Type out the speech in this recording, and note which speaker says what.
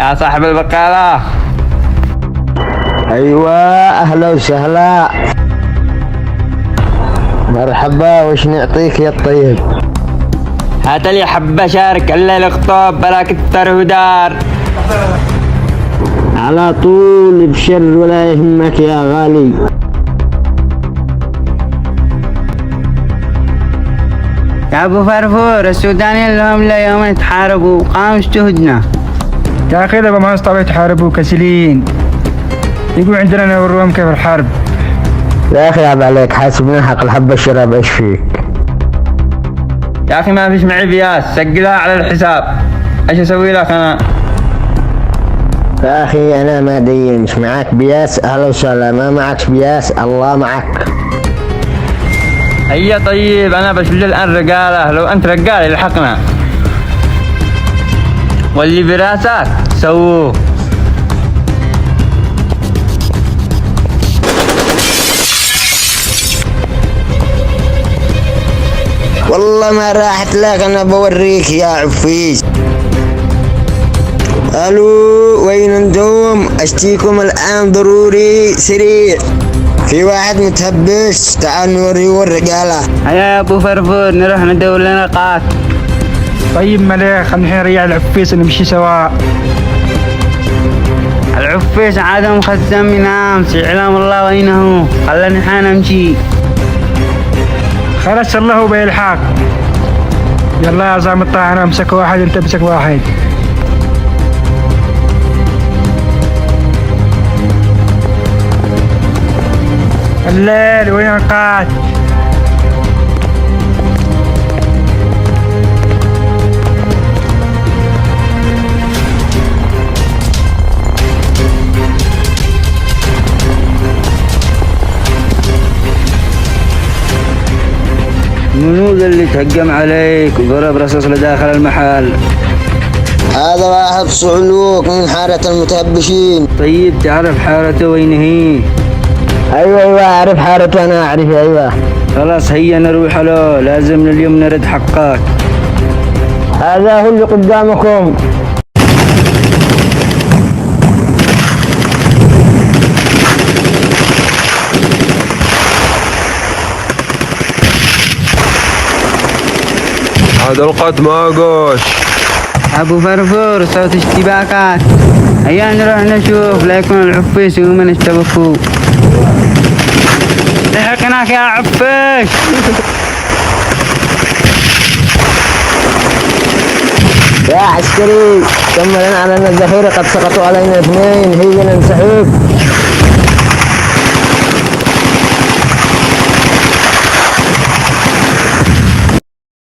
Speaker 1: يا صاحب البقالة.
Speaker 2: ايوه اهلا وسهلا. مرحبا، وش نعطيك يا الطيب؟
Speaker 1: هات لي حبة شارك الا الخطاب بلا كتر ودار.
Speaker 2: على طول بشر ولا يهمك يا غالي.
Speaker 1: يا ابو فرفور، السودانيين لهم لا يوم يتحاربوا قاموا جهدنا.
Speaker 3: يا اخي لما ما استطاعوا يتحاربوا كسلين، يقول عندنا نوريهم كيف الحرب.
Speaker 2: يا اخي عيب عليك، حاسبنا حق الحبة الشراب. ايش فيك
Speaker 1: يا اخي؟ ما فيش معي بياس، سجلها على الحساب. ايش اسوي لك انا؟
Speaker 2: يا اخي انا ما دين، مش معاك بياس اهلا وسهلا، ما معك بياس الله معك.
Speaker 1: هيا طيب انا بشيل الان رجاله، لو انت رجال الحقنا، واللي براسك سووه.
Speaker 2: والله ما راحت لك، انا بوريك يا عفيس. الو وين انتم؟ اشتيكم الان ضروري سريع، في واحد متهبش، تعال نوريه الرجالة.
Speaker 1: هيا يا ابو فرفور نروح ندور لنا قات.
Speaker 3: طيب مليح، خلينا الحين نريح العفيس نمشي سوا.
Speaker 1: العفيس عاد مخزن من امس، يعلم الله وينه، خلني حان امشي.
Speaker 3: خلاص الله بيلحق. يلا يا زعم الطاحنة، امسك واحد انت امسك واحد. الليل وين القات؟
Speaker 1: منو ذا اللي تهجم عليك وضرب رصاص لداخل المحل؟
Speaker 2: هذا واحد صعلوك من حارة المتهبشين.
Speaker 1: طيب تعرف حارته وين هي؟
Speaker 2: ايوه اعرف حارته، انا اعرف. ايوه
Speaker 1: خلاص هيا نروح له، لازم اليوم نرد حقك.
Speaker 2: هذا هو اللي قدامكم.
Speaker 4: هذا القط ماقوش.
Speaker 1: ابو فرفور صوت اشتباكات، هيا نروح نشوف لا يكون العفيس ومن اشتبكوا. لحقناك يا عفيس.
Speaker 2: يا عسكري كمل على ان الذخيرة قد سقطوا علينا اثنين، هيا ننسحب.